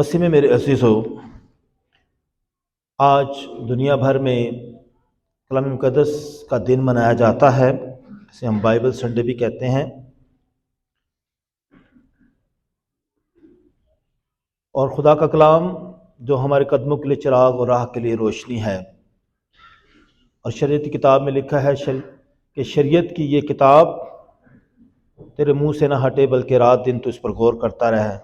مسیح میں میرے عزیزو، آج دنیا بھر میں کلام مقدس کا دن منایا جاتا ہے، اسے ہم بائبل سنڈے بھی کہتے ہیں۔ اور خدا کا کلام جو ہمارے قدموں کے لیے چراغ اور راہ کے لیے روشنی ہے، اور شریعت کی کتاب میں لکھا ہے کہ شریعت کی یہ کتاب تیرے منہ سے نہ ہٹے، بلکہ رات دن تو اس پر غور کرتا رہے،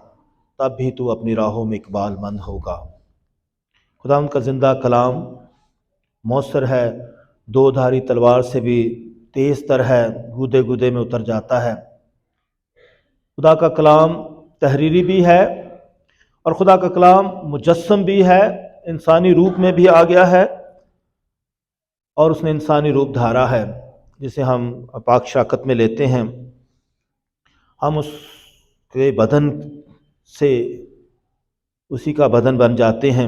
تب بھی تو اپنی راہوں میں اقبال مند ہوگا۔ خدا ان کا زندہ کلام مؤثر ہے، دو دھاری تلوار سے بھی تیز تر ہے، گودے گودے میں اتر جاتا ہے۔ خدا کا کلام تحریری بھی ہے، اور خدا کا کلام مجسم بھی ہے، انسانی روپ میں بھی آ گیا ہے، اور اس نے انسانی روپ دھارا ہے، جسے ہم پاک شراکت میں لیتے ہیں۔ ہم اس کے بدن سے اسی کا بدن بن جاتے ہیں،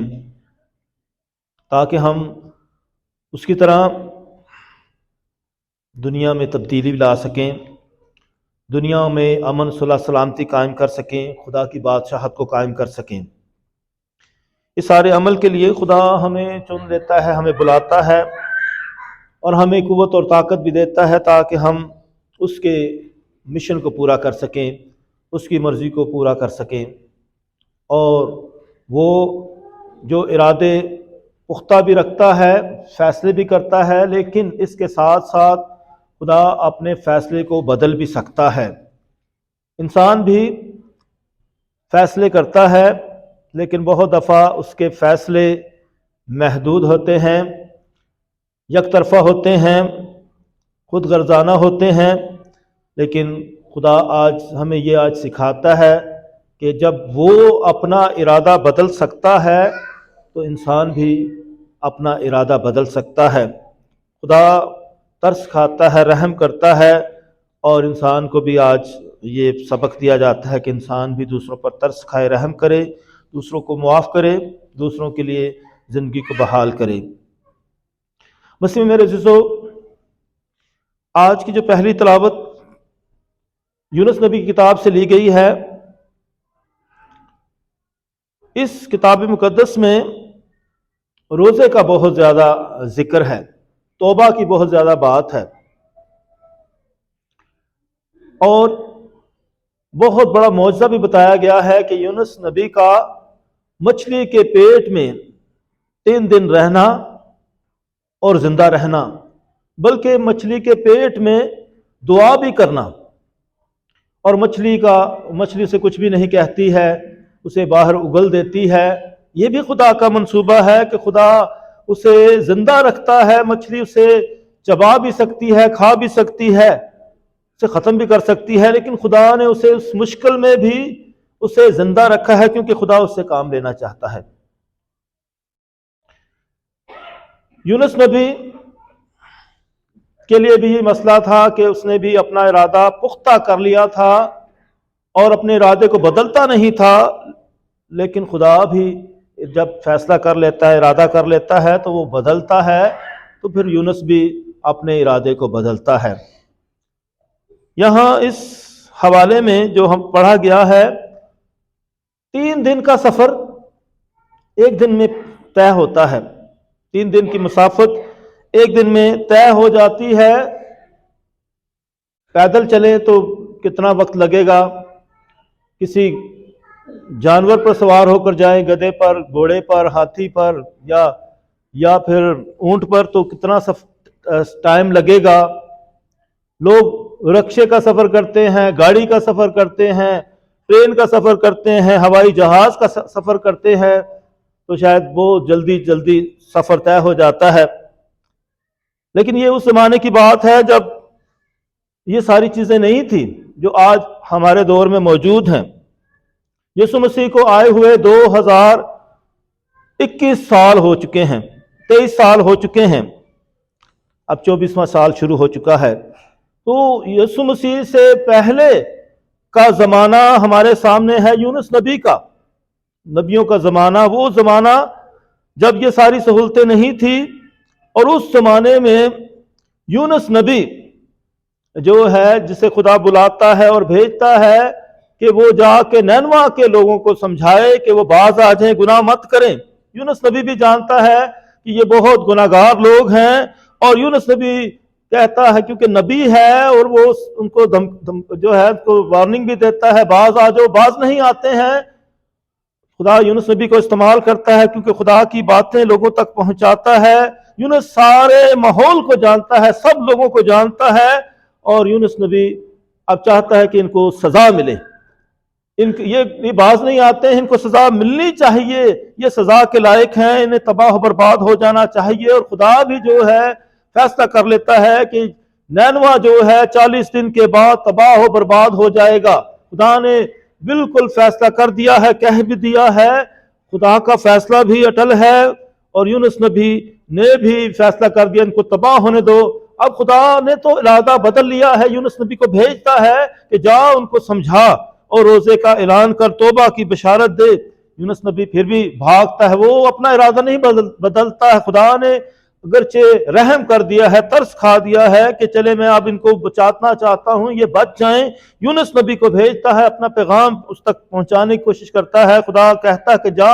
تاکہ ہم اس کی طرح دنیا میں تبدیلی لا سکیں، دنیا میں امن صلح سلامتی قائم کر سکیں، خدا کی بادشاہت کو قائم کر سکیں۔ اس سارے عمل کے لیے خدا ہمیں چن لیتا ہے، ہمیں بلاتا ہے، اور ہمیں قوت اور طاقت بھی دیتا ہے تاکہ ہم اس کے مشن کو پورا کر سکیں، اس کی مرضی کو پورا کر سکیں۔ اور وہ جو ارادے پختہ بھی رکھتا ہے، فیصلے بھی کرتا ہے، لیکن اس کے ساتھ ساتھ خدا اپنے فیصلے کو بدل بھی سکتا ہے۔ انسان بھی فیصلے کرتا ہے، لیکن بہت دفعہ اس کے فیصلے محدود ہوتے ہیں، یک طرفہ ہوتے ہیں، خود غرضانہ ہوتے ہیں۔ لیکن خدا ہمیں یہ سکھاتا ہے کہ جب وہ اپنا ارادہ بدل سکتا ہے تو انسان بھی اپنا ارادہ بدل سکتا ہے۔ خدا ترس کھاتا ہے، رحم کرتا ہے، اور انسان کو بھی آج یہ سبق دیا جاتا ہے کہ انسان بھی دوسروں پر ترس کھائے، رحم کرے، دوسروں کو معاف کرے، دوسروں کے لیے زندگی کو بحال کرے۔ مسیح میں میرے عزیزو، آج کی جو پہلی تلاوت یونس نبی کی کتاب سے لی گئی ہے، اس کتاب مقدس میں روزے کا بہت زیادہ ذکر ہے، توبہ کی بہت زیادہ بات ہے، اور بہت بڑا معجزہ بھی بتایا گیا ہے کہ یونس نبی کا مچھلی کے پیٹ میں 3 دن رہنا اور زندہ رہنا، بلکہ مچھلی کے پیٹ میں دعا بھی کرنا، اور مچھلی سے کچھ بھی نہیں کہتی ہے، اسے باہر اگل دیتی ہے۔ یہ بھی خدا کا منصوبہ ہے کہ خدا اسے زندہ رکھتا ہے، مچھلی اسے چبا بھی سکتی ہے، کھا بھی سکتی ہے، اسے ختم بھی کر سکتی ہے، لیکن خدا نے اسے اس مشکل میں بھی اسے زندہ رکھا ہے، کیونکہ خدا اس سے کام لینا چاہتا ہے۔ یونس نبی کے لیے بھی یہ مسئلہ تھا کہ اس نے بھی اپنا ارادہ پختہ کر لیا تھا اور اپنے ارادے کو بدلتا نہیں تھا، لیکن خدا بھی جب فیصلہ کر لیتا ہے، ارادہ کر لیتا ہے، تو وہ بدلتا ہے، تو پھر یونس بھی اپنے ارادے کو بدلتا ہے۔ یہاں اس حوالے میں جو ہم پڑھا گیا ہے، 3 دن کا سفر 1 دن میں طے ہوتا ہے، 3 دن کی مسافت 1 دن میں طے ہو جاتی ہے۔ پیدل چلیں تو کتنا وقت لگے گا، کسی جانور پر سوار ہو کر جائیں، گدھے پر، گھوڑے پر، ہاتھی پر، یا پھر اونٹ پر، تو کتنا ٹائم لگے گا۔ لوگ رکشے کا سفر کرتے ہیں، گاڑی کا سفر کرتے ہیں، ٹرین کا سفر کرتے ہیں، ہوائی جہاز کا سفر کرتے ہیں، تو شاید بہت جلدی سفر طے ہو جاتا ہے۔ لیکن یہ اس زمانے کی بات ہے جب یہ ساری چیزیں نہیں تھیں جو آج ہمارے دور میں موجود ہیں۔ یسوع مسیح کو آئے ہوئے 2021 سال ہو چکے ہیں، 23 سال ہو چکے ہیں، اب 24واں سال شروع ہو چکا ہے۔ تو یسوع مسیح سے پہلے کا زمانہ ہمارے سامنے ہے، یونس نبی کا، نبیوں کا زمانہ، وہ زمانہ جب یہ ساری سہولتیں نہیں تھی، اور اس زمانے میں یونس نبی جو ہے، جسے خدا بلاتا ہے اور بھیجتا ہے، کہ وہ جا کے نینوا کے لوگوں کو سمجھائے کہ وہ باز آ جائیں، گناہ مت کریں۔ یونس نبی بھی جانتا ہے کہ یہ بہت گناہ گار لوگ ہیں، اور یونس نبی کہتا ہے کیونکہ نبی ہے، اور وہ ان کو جو ہے کو وارننگ بھی دیتا ہے، باز آ جاؤ، باز نہیں آتے ہیں۔ خدا یونس نبی کو استعمال کرتا ہے کیونکہ خدا کی باتیں لوگوں تک پہنچاتا ہے۔ یونس سارے ماحول کو جانتا ہے، سب لوگوں کو جانتا ہے، اور یونس نبی اب چاہتا ہے کہ ان کو سزا ملے۔ یہ باز نہیں آتے ہیں، ان کو سزا ملنی چاہیے، یہ سزا کے لائق ہیں، انہیں تباہ و برباد ہو جانا چاہیے۔ اور خدا بھی جو ہے فیصلہ کر لیتا ہے کہ نینوا جو ہے 40 دن کے بعد تباہ و برباد ہو جائے گا۔ خدا نے بالکل فیصلہ کر دیا ہے، کہہ بھی دیا ہے، خدا کا فیصلہ بھی اٹل ہے، اور یونس نبی نے بھی فیصلہ کر دیا ان کو تباہ ہونے دو۔ اب خدا نے تو ارادہ بدل لیا ہے، یونس نبی کو بھیجتا ہے کہ جا ان کو سمجھا اور روزے کا اعلان کر، توبہ کی بشارت دے۔ یونس نبی پھر بھی بھاگتا ہے، وہ اپنا ارادہ نہیں بدلتا ہے۔ خدا نے اگرچہ رحم کر دیا ہے، ترس کھا دیا ہے کہ چلے میں اب ان کو بچانا چاہتا ہوں، یہ بچ جائیں، یونس نبی کو بھیجتا ہے، اپنا پیغام اس تک پہنچانے کی کوشش کرتا ہے۔ خدا کہتا ہے کہ جا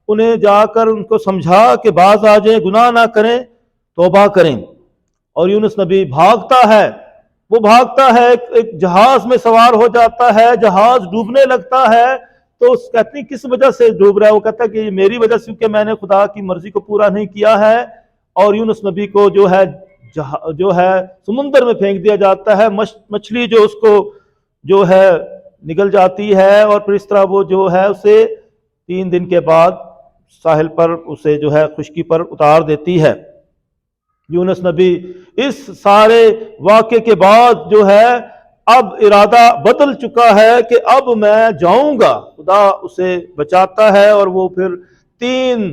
انہیں جا کر ان کو سمجھا کہ باز آ جائیں، گناہ نہ کریں، توبہ کریں۔ اور یونس نبی بھاگتا ہے، وہ بھاگتا ہے، ایک جہاز میں سوار ہو جاتا ہے، جہاز ڈوبنے لگتا ہے، تو کہتی کس وجہ سے ڈوب رہا ہے؟ وہ کہتا ہے کہ یہ میری وجہ سے، کیونکہ میں نے خدا کی مرضی کو پورا نہیں کیا ہے۔ اور یونس نبی کو جو ہے سمندر میں پھینک دیا جاتا ہے، مچھلی جو اس کو جو ہے نگل جاتی ہے، اور پھر اس طرح وہ جو ہے اسے 3 دن کے بعد ساحل پر اسے جو ہے خشکی پر اتار دیتی ہے۔ یونس نبی اس سارے واقعے کے بعد جو ہے اب ارادہ بدل چکا ہے کہ اب میں جاؤں گا۔ خدا اسے بچاتا ہے، اور وہ پھر 3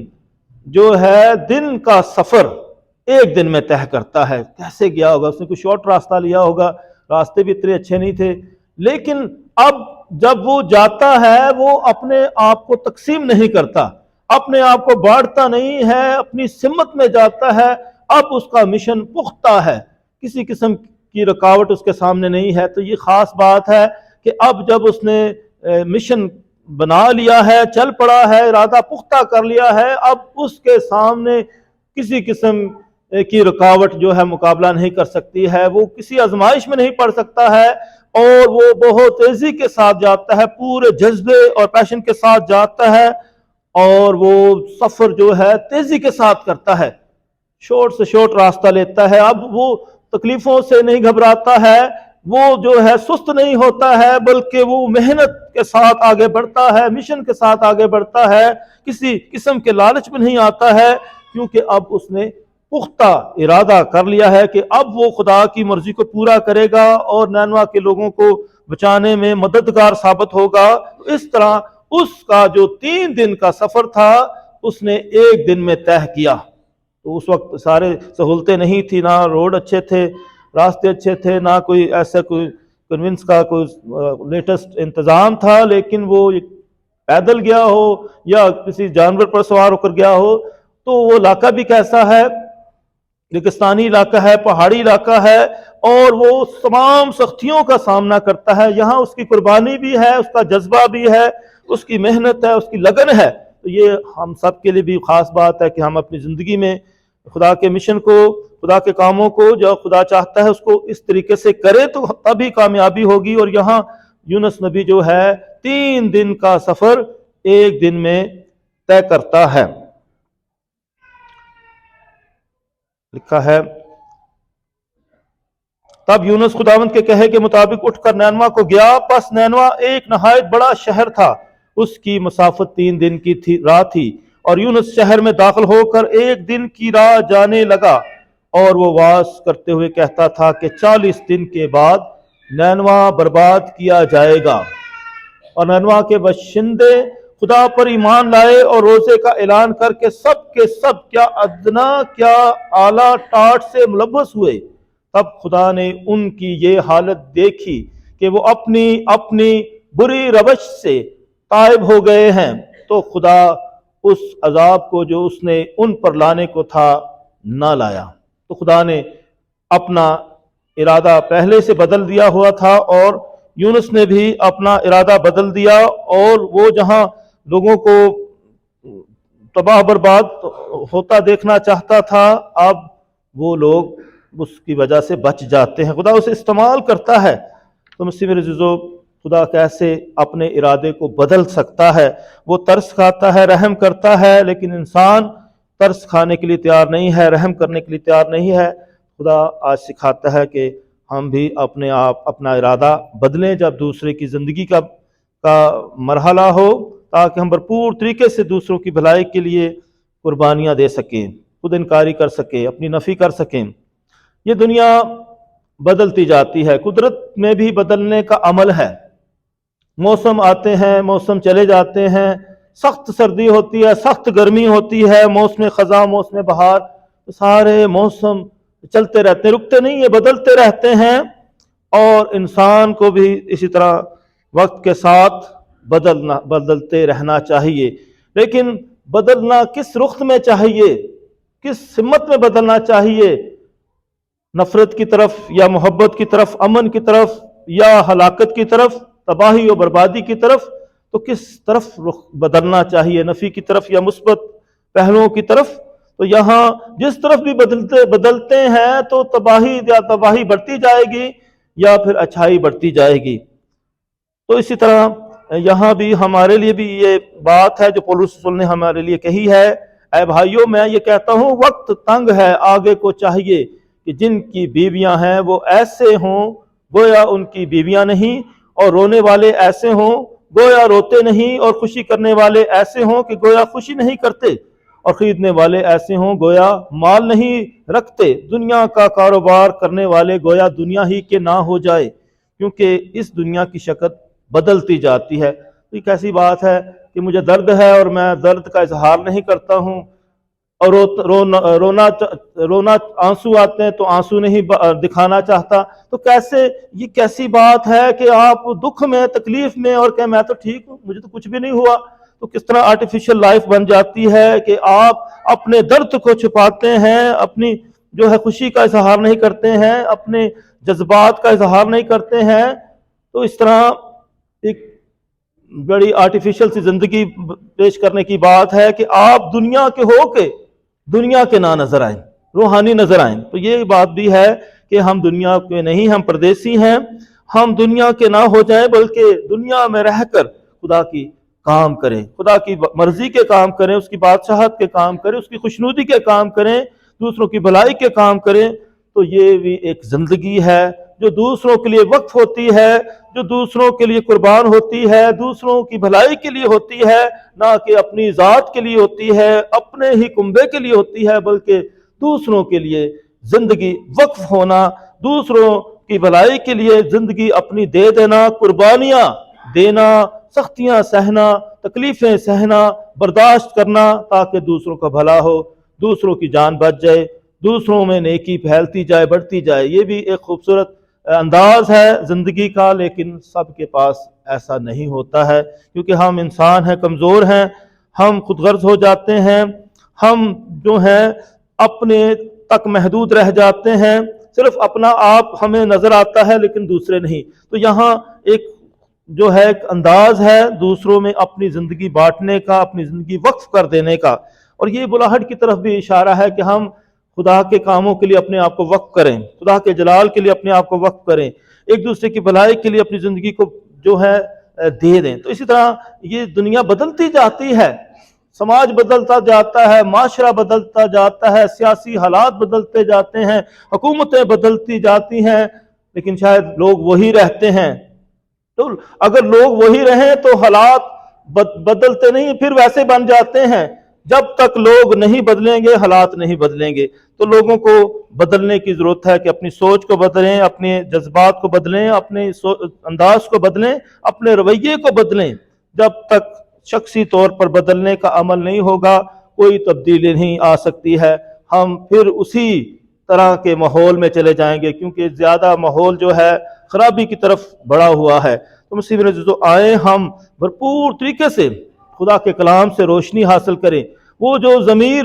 جو ہے دن کا سفر 1 دن میں طے کرتا ہے۔ کیسے گیا ہوگا؟ اس نے کوئی شارٹ راستہ لیا ہوگا، راستے بھی اتنے اچھے نہیں تھے، لیکن اب جب وہ جاتا ہے وہ اپنے آپ کو تقسیم نہیں کرتا، اپنے آپ کو بانٹتا نہیں ہے، اپنی سمت میں جاتا ہے۔ اب اس کا مشن پختہ ہے، کسی قسم کی رکاوٹ اس کے سامنے نہیں ہے۔ تو یہ خاص بات ہے کہ اب جب اس نے مشن بنا لیا ہے، چل پڑا ہے، ارادہ پختہ کر لیا ہے، اب اس کے سامنے کسی قسم کی رکاوٹ جو ہے مقابلہ نہیں کر سکتی ہے، وہ کسی آزمائش میں نہیں پڑ سکتا ہے، اور وہ بہت تیزی کے ساتھ جاتا ہے، پورے جذبے اور پیشن کے ساتھ جاتا ہے، اور وہ سفر جو ہے تیزی کے ساتھ کرتا ہے، شورٹ سے شورٹ راستہ لیتا ہے۔ اب وہ تکلیفوں سے نہیں گھبراتا ہے، وہ جو ہے سست نہیں ہوتا ہے، بلکہ وہ محنت کے ساتھ آگے بڑھتا ہے، مشن کے ساتھ آگے بڑھتا ہے، کسی قسم کے لالچ میں نہیں آتا ہے، کیونکہ اب اس نے پختہ ارادہ کر لیا ہے کہ اب وہ خدا کی مرضی کو پورا کرے گا اور نینوا کے لوگوں کو بچانے میں مددگار ثابت ہوگا۔ اس طرح اس کا جو 3 دن کا سفر تھا اس نے 1 دن میں طے کیا۔ تو اس وقت سارے سہولتیں نہیں تھی، نہ روڈ اچھے تھے، راستے اچھے تھے، نہ کوئی ایسا کوئی کنوینس کا کوئی لیٹسٹ انتظام تھا، لیکن وہ پیدل گیا ہو یا کسی جانور پر سوار ہو کر گیا ہو۔ تو وہ علاقہ بھی کیسا ہے؟ ریگستانی علاقہ ہے، پہاڑی علاقہ ہے، اور وہ تمام سختیوں کا سامنا کرتا ہے۔ یہاں اس کی قربانی بھی ہے، اس کا جذبہ بھی ہے، اس کی محنت ہے، اس کی لگن ہے۔ تو یہ ہم سب کے لیے بھی خاص بات ہے کہ ہم اپنی زندگی میں خدا کے مشن کو، خدا کے کاموں کو جو خدا چاہتا ہے اس کو اس طریقے سے کرے تو تبھی کامیابی ہوگی۔ اور یہاں یونس نبی جو ہے 3 دن کا سفر 1 دن میں طے کرتا ہے۔ لکھا ہے تب یونس خداوند کے کہے کے مطابق اٹھ کر نینوا کو گیا، پس نینوا ایک نہایت بڑا شہر تھا، اس کی مسافت 3 دن کی راہ تھی، اور یونس شہر میں داخل ہو کر 1 دن کی راہ جانے لگا، اور وہ واز کرتے ہوئے کہتا تھا کہ 40 دن کے بعد نینوا برباد کیا جائے گا، اور نینوا کے باشندے خدا پر ایمان لائے اور روزے کا اعلان کر کے سب کیا ادنا کیا اعلیٰ ٹاٹ سے ملوث ہوئے۔ تب خدا نے ان کی یہ حالت دیکھی کہ وہ اپنی بری روش سے تائب ہو گئے ہیں، تو خدا اس عذاب کو جو اس نے ان پر لانے کو تھا نہ لایا۔ تو خدا نے اپنا ارادہ پہلے سے بدل دیا ہوا تھا، اور یونس نے بھی اپنا ارادہ بدل دیا، اور وہ جہاں لوگوں کو تباہ برباد ہوتا دیکھنا چاہتا تھا، اب وہ لوگ اس کی وجہ سے بچ جاتے ہیں، خدا اسے استعمال کرتا ہے۔ تو مسیح میرے عزیزو، خدا کیسے اپنے ارادے کو بدل سکتا ہے؟ وہ ترس کھاتا ہے، رحم کرتا ہے، لیکن انسان ترس کھانے کے لیے تیار نہیں ہے، رحم کرنے کے لیے تیار نہیں ہے۔ خدا آج سکھاتا ہے کہ ہم بھی اپنے آپ اپنا ارادہ بدلیں جب دوسرے کی زندگی کا مرحلہ ہو، تاکہ ہم بھرپور طریقے سے دوسروں کی بھلائی کے لیے قربانیاں دے سکیں، خود انکاری کر سکیں، اپنی نفی کر سکیں۔ یہ دنیا بدلتی جاتی ہے، قدرت میں بھی بدلنے کا عمل ہے۔ موسم آتے ہیں، موسم چلے جاتے ہیں، سخت سردی ہوتی ہے، سخت گرمی ہوتی ہے، موسم خزاں، موسم بہار، سارے موسم چلتے رہتے ہیں، رکتے نہیں، یہ بدلتے رہتے ہیں۔ اور انسان کو بھی اسی طرح وقت کے ساتھ بدلتے رہنا چاہیے، لیکن بدلنا کس رخ میں چاہیے، کس سمت میں بدلنا چاہیے؟ نفرت کی طرف یا محبت کی طرف، امن کی طرف یا ہلاکت کی طرف، تباہی و بربادی کی طرف؟ تو کس طرف رخ بدلنا چاہیے، نفی کی طرف یا مثبت پہلوؤں کی طرف؟ تو یہاں جس طرف بھی بدلتے ہیں تو تباہی بڑھتی جائے گی یا پھر اچھائی بڑھتی جائے گی۔ تو اسی طرح یہاں بھی ہمارے لیے بھی یہ بات ہے جو پولس رسول نے ہمارے لیے کہی ہے، اے بھائیوں میں یہ کہتا ہوں وقت تنگ ہے، آگے کو چاہیے کہ جن کی بیویاں ہیں وہ ایسے ہوں گویا ان کی بیویاں نہیں، اور رونے والے ایسے ہوں گویا روتے نہیں، اور خوشی کرنے والے ایسے ہوں کہ گویا خوشی نہیں کرتے، اور خریدنے والے ایسے ہوں گویا مال نہیں رکھتے، دنیا کا کاروبار کرنے والے گویا دنیا ہی کے نہ ہو جائے، کیونکہ اس دنیا کی شکل بدلتی جاتی ہے۔ تو ایک ایسی بات ہے کہ مجھے درد ہے اور میں درد کا اظہار نہیں کرتا ہوں، اور رونا آنسو آتے ہیں تو آنسو نہیں دکھانا چاہتا، تو یہ کیسی بات ہے کہ آپ دکھ میں، تکلیف میں، اور کہ میں تو ٹھیک ہوں، مجھے تو کچھ بھی نہیں ہوا؟ تو کس طرح آرٹیفیشل لائف بن جاتی ہے کہ آپ اپنے درد کو چھپاتے ہیں، اپنی جو ہے خوشی کا اظہار نہیں کرتے ہیں، اپنے جذبات کا اظہار نہیں کرتے ہیں۔ تو اس طرح ایک بڑی آرٹیفیشل سی زندگی پیش کرنے کی بات ہے کہ آپ دنیا کے ہو کے دنیا کے نہ نظر آئیں، روحانی نظر آئیں۔ تو یہ بات بھی ہے کہ ہم دنیا کے نہیں، ہم پردیسی ہیں، ہم دنیا کے نہ ہو جائیں بلکہ دنیا میں رہ کر خدا کی کام کریں، خدا کی مرضی کے کام کریں، اس کی بادشاہت کے کام کریں، اس کی خوشنودی کے کام کریں، دوسروں کی بھلائی کے کام کریں۔ تو یہ بھی ایک زندگی ہے جو دوسروں کے لیے وقف ہوتی ہے، جو دوسروں کے لیے قربان ہوتی ہے، دوسروں کی بھلائی کے لیے ہوتی ہے، نہ کہ اپنی ذات کے لیے ہوتی ہے، اپنے ہی کنبے کے لیے ہوتی ہے، بلکہ دوسروں کے لیے زندگی وقف ہونا، دوسروں کی بھلائی کے لیے زندگی اپنی دے دینا، قربانیاں دینا، سختیاں سہنا، تکلیفیں سہنا، برداشت کرنا، تاکہ دوسروں کا بھلا ہو، دوسروں کی جان بچ جائے، دوسروں میں نیکی پھیلتی جائے، بڑھتی جائے۔ یہ بھی ایک خوبصورت انداز ہے زندگی کا، لیکن سب کے پاس ایسا نہیں ہوتا ہے، کیونکہ ہم انسان ہیں، کمزور ہیں، ہم خود غرض ہو جاتے ہیں، ہم جو ہیں اپنے تک محدود رہ جاتے ہیں، صرف اپنا آپ ہمیں نظر آتا ہے لیکن دوسرے نہیں۔ تو یہاں ایک جو ہے ایک انداز ہے دوسروں میں اپنی زندگی بانٹنے کا، اپنی زندگی وقف کر دینے کا، اور یہ بلاہٹ کی طرف بھی اشارہ ہے کہ ہم خدا کے کاموں کے لیے اپنے آپ کو وقف کریں، خدا کے جلال کے لیے اپنے آپ کو وقف کریں، ایک دوسرے کی بھلائی کے لیے اپنی زندگی کو جو ہے دے دیں۔ تو اسی طرح یہ دنیا بدلتی جاتی ہے، سماج بدلتا جاتا ہے، معاشرہ بدلتا جاتا ہے، سیاسی حالات بدلتے جاتے ہیں، حکومتیں بدلتی جاتی ہیں، لیکن شاید لوگ وہی رہتے ہیں۔ تو اگر لوگ وہی رہیں تو حالات بدلتے نہیں، پھر ویسے بن جاتے ہیں۔ جب تک لوگ نہیں بدلیں گے حالات نہیں بدلیں گے۔ تو لوگوں کو بدلنے کی ضرورت ہے کہ اپنی سوچ کو بدلیں، اپنے جذبات کو بدلیں، اپنے انداز کو بدلیں، اپنے رویے کو بدلیں۔ جب تک شخصی طور پر بدلنے کا عمل نہیں ہوگا کوئی تبدیلی نہیں آ سکتی ہے، ہم پھر اسی طرح کے ماحول میں چلے جائیں گے، کیونکہ زیادہ ماحول جو ہے خرابی کی طرف بڑھا ہوا ہے۔ تو مسیح میرے عزیزو، آئیں ہم بھرپور طریقے سے خدا کے کلام سے روشنی حاصل کریں۔ وہ جو ضمیر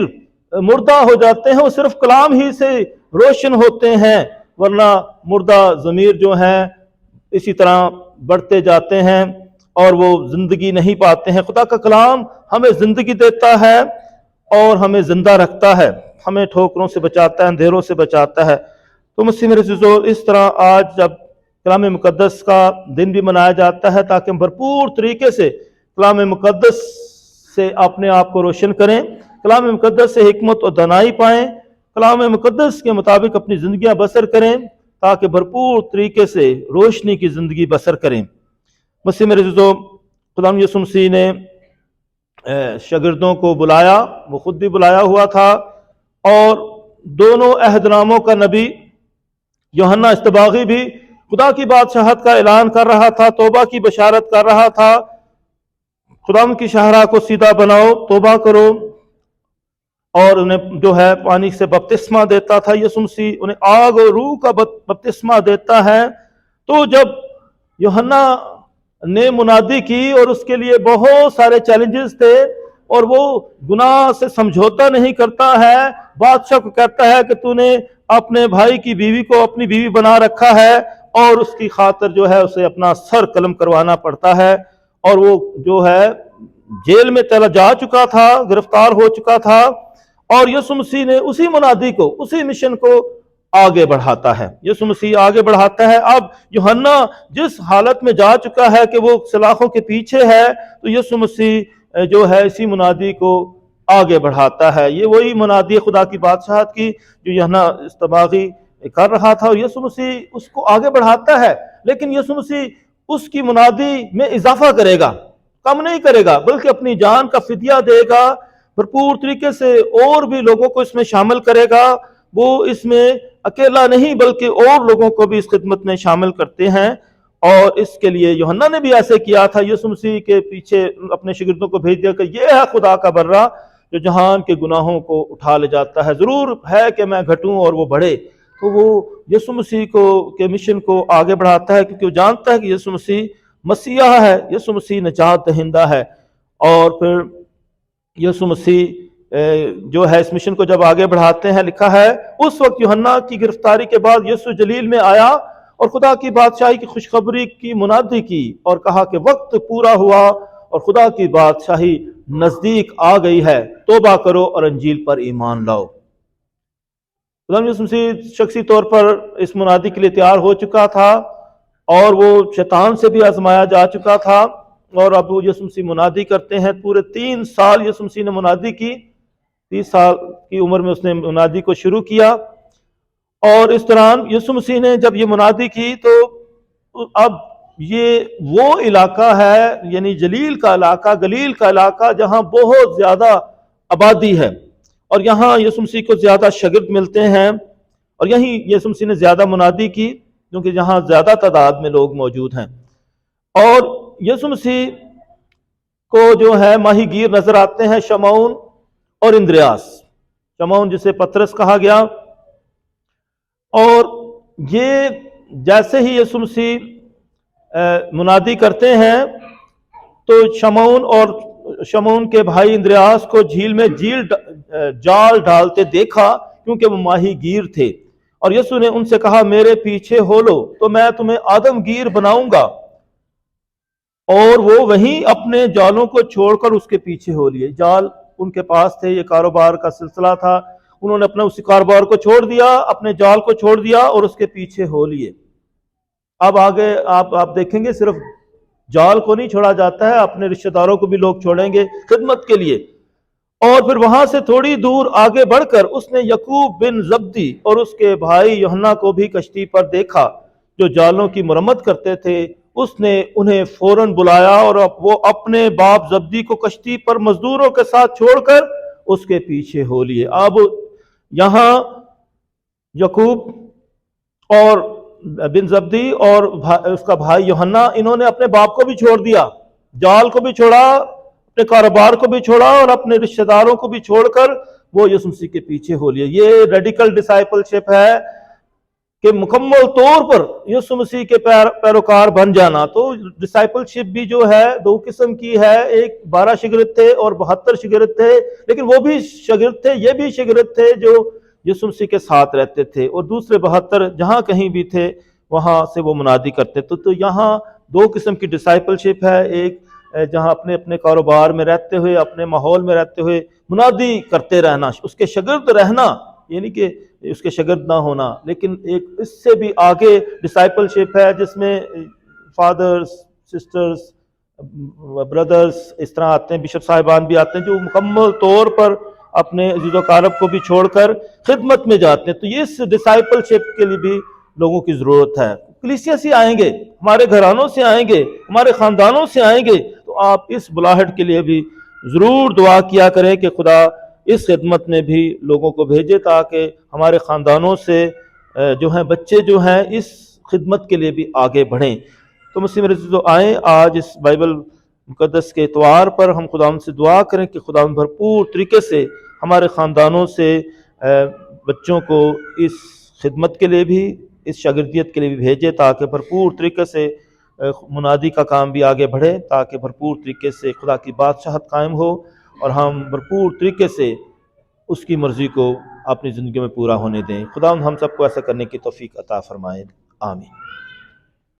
مردہ ہو جاتے ہیں وہ صرف کلام ہی سے روشن ہوتے ہیں، ورنہ مردہ ضمیر جو ہیں اسی طرح بڑھتے جاتے ہیں اور وہ زندگی نہیں پاتے ہیں۔ خدا کا کلام ہمیں زندگی دیتا ہے اور ہمیں زندہ رکھتا ہے، ہمیں ٹھوکروں سے بچاتا ہے، اندھیروں سے بچاتا ہے۔ تو مسیح میرے عزیزو، اس طرح آج جب کلام مقدس کا دن بھی منایا جاتا ہے تاکہ ہم بھرپور طریقے سے کلام مقدس سے اپنے آپ کو روشن کریں، کلام مقدس سے حکمت اور دانائی پائیں، کلام مقدس کے مطابق اپنی زندگیاں بسر کریں تاکہ بھرپور طریقے سے روشنی کی زندگی بسر کریں۔ مسیح میرے عزیزو، خدا یسوع مسیح نے شاگردوں کو بلایا، وہ خود بھی بلایا ہوا تھا، اور دونوں عہد ناموں کا نبی یوحنا اصطباغی بھی خدا کی بادشاہت کا اعلان کر رہا تھا، توبہ کی بشارت کر رہا تھا، خدا کی شاہراہ کو سیدھا بناؤ، توبہ کرو، اور انہیں جو ہے پانی سے بپتسمہ دیتا تھا۔ یسوع مسیح انہیں آگ اور روح کا بپتسمہ دیتا ہے۔ تو جب یوحنا نے منادی کی اور اس کے لیے بہت سارے چیلنجز تھے، اور وہ گناہ سے سمجھوتا نہیں کرتا ہے، بادشاہ کو کہتا ہے کہ تو نے اپنے بھائی کی بیوی کو اپنی بیوی بنا رکھا ہے، اور اس کی خاطر جو ہے اسے اپنا سر قلم کروانا پڑتا ہے، اور وہ جو ہے جیل میں چلا جا چکا تھا، گرفتار ہو چکا تھا، اور یسوع مسیح نے اسی منادی کو، اسی مشن کو آگے بڑھاتا ہے۔ یسوع مسیح آگے بڑھاتا ہے۔ اب یوحنا جس حالت میں جا چکا ہے کہ وہ سلاخوں کے پیچھے ہے، تو یسوع مسیح جو ہے اسی منادی کو آگے بڑھاتا ہے۔ یہ وہی منادی خدا کی بادشاہت کی جو یوحنا اصطباغی کر رہا تھا، اور یسوع مسیح اس کو آگے بڑھاتا ہے، لیکن یسوع مسیح اس کی منادی میں اضافہ کرے گا، کم نہیں کرے گا، بلکہ اپنی جان کا فدیہ دے گا، بھرپور طریقے سے اور بھی لوگوں کو اس میں شامل کرے گا۔ وہ اس میں اکیلا نہیں بلکہ اور لوگوں کو بھی اس خدمت میں شامل کرتے ہیں، اور اس کے لیے یوحنا نے بھی ایسے کیا تھا۔ یسوع مسیح کے پیچھے اپنے شاگردوں کو بھیج دیا کہ یہ ہے خدا کا برہ جو جہان کے گناہوں کو اٹھا لے جاتا ہے۔ ضرور ہے کہ میں گھٹوں اور وہ بڑھے۔ تو وہ یسوع مسیح کے مشن کو آگے بڑھاتا ہے، کیونکہ وہ جانتا ہے کہ یسوع مسیح مسیح ہے، یسوع مسیح نجات دہندہ ہے۔ اور پھر یسوع مسیح جو ہے اس مشن کو جب آگے بڑھاتے ہیں، لکھا ہے اس وقت یوحنا کی گرفتاری کے بعد یسوع جلیل میں آیا اور خدا کی بادشاہی کی خوشخبری کی منادی کی، اور کہا کہ وقت پورا ہوا اور خدا کی بادشاہی نزدیک آ گئی ہے، توبہ کرو اور انجیل پر ایمان لاؤ۔ خدا یسوع مسیح شخصی طور پر اس منادی کے لیے تیار ہو چکا تھا، اور وہ شیطان سے بھی آزمایا جا چکا تھا، اور اب وہ یسوع مسیح منادی کرتے ہیں۔ پورے 3 سال یسوع مسیح نے منادی کی، 30 سال کی عمر میں اس نے منادی کو شروع کیا، اور اس دوران یسوع مسیح نے جب یہ منادی کی تو اب یہ وہ علاقہ ہے، یعنی جلیل کا علاقہ، گلیل کا علاقہ، جہاں بہت زیادہ آبادی ہے، اور یہاں یسوع مسیح کو زیادہ شاگرد ملتے ہیں، اور یہیں یسوع مسیح نے زیادہ منادی کی کیونکہ یہاں زیادہ تعداد میں لوگ موجود ہیں۔ اور یسوع مسیح کو جو ہے ماہی گیر نظر آتے ہیں، شمعون اور اندریاس۔ شمعون جسے پطرس کہا گیا، اور یہ جیسے ہی یسوع مسیح منادی کرتے ہیں تو شمعون کے بھائی اندریاس کو جھیل میں جال ڈالتے دیکھا، کیونکہ وہ ماہی گیر تھے، اور یسوع نے ان سے کہا میرے پیچھے ہو لو تو میں تمہیں آدم گیر بناؤں گا، اور وہ وہیں اپنے جالوں کو چھوڑ کر اس کے پیچھے ہو لیے۔ جال ان کے پاس تھے، یہ کاروبار کا سلسلہ تھا، انہوں نے اپنا اسی کاروبار کو چھوڑ دیا، اپنے جال کو چھوڑ دیا اور اس کے پیچھے ہو لیے۔ اب آگے آپ دیکھیں گے صرف جال کو نہیں چھوڑا جاتا ہے، اپنے رشتہ داروں کو بھی لوگ چھوڑیں گے خدمت کے لیے۔ اور پھر وہاں سے تھوڑی دور آگے بڑھ کر اس نے یعقوب بن زبدی اور اس کے بھائی یوحنا کو بھی کشتی پر دیکھا جو جالوں کی مرمت کرتے تھے۔ اس نے انہیں فوراً بلایا اور وہ اپنے باپ زبدی کو کشتی پر مزدوروں کے ساتھ چھوڑ کر اس کے پیچھے ہو لیے۔ اب یہاں یعقوب اور بن زبدی اور اس کا بھائی یوحنا، انہوں نے اپنے باپ کو بھی چھوڑ دیا، جال کو بھی چھوڑا، اپنے کاروبار کو بھی چھوڑا، اور اپنے رشتہ داروں کو بھی چھوڑ کر وہ یسوع مسیح کے پیچھے ہو لیے۔ یہ ریڈیکل ڈسائپل شپ ہے کہ مکمل طور پر یسوع مسیح کے پیروکار بن جانا۔ تو ڈسائپل شپ بھی جو ہے 2 قسم کی ہے، ایک 12 شاگرد تھے اور 72 شاگرد تھے، لیکن وہ بھی شاگرد تھے، یہ بھی شاگرد تھے جو یسوع مسیح کے ساتھ رہتے تھے، اور دوسرے 72 جہاں کہیں بھی تھے وہاں سے وہ منادی کرتے تھے۔ تو یہاں دو قسم کی ڈسائپلشپ ہے، ایک جہاں اپنے اپنے کاروبار میں رہتے ہوئے، اپنے ماحول میں رہتے ہوئے منادی کرتے رہنا، اس کے شاگرد رہنا، یعنی کہ اس کے شاگرد نہ ہونا، لیکن ایک اس سے بھی آگے ڈسائپلشپ ہے جس میں فادرز، سسٹرز، بردرز اس طرح آتے ہیں، بشپ صاحبان بھی آتے ہیں جو مکمل طور پر اپنے عزیز و اقارب کو بھی چھوڑ کر خدمت میں جاتے ہیں۔ تو یہ اس ڈسائپلشپ کے لیے بھی لوگوں کی ضرورت ہے۔ کلیسیا سے آئیں گے، ہمارے گھرانوں سے آئیں گے، ہمارے خاندانوں سے آئیں گے، تو آپ اس بلاہٹ کے لیے بھی ضرور دعا کیا کریں کہ خدا اس خدمت میں بھی لوگوں کو بھیجے تاکہ ہمارے خاندانوں سے جو ہیں بچے جو ہیں اس خدمت کے لیے بھی آگے بڑھیں۔ تو مسلم عزیزو آئیں آج اس بائبل مقدس کے اتوار پر ہم خدا سے دعا کریں کہ خدا بھرپور طریقے سے ہمارے خاندانوں سے بچوں کو اس خدمت کے لیے بھی، اس شاگردیت کے لیے بھی بھیجے تاکہ بھرپور طریقے سے منادی کا کام بھی آگے بڑھے، تاکہ بھرپور طریقے سے خدا کی بادشاہت قائم ہو اور ہم بھرپور طریقے سے اس کی مرضی کو اپنی زندگی میں پورا ہونے دیں۔ خدا ہم سب کو ایسا کرنے کی توفیق عطا فرمائے، آمین۔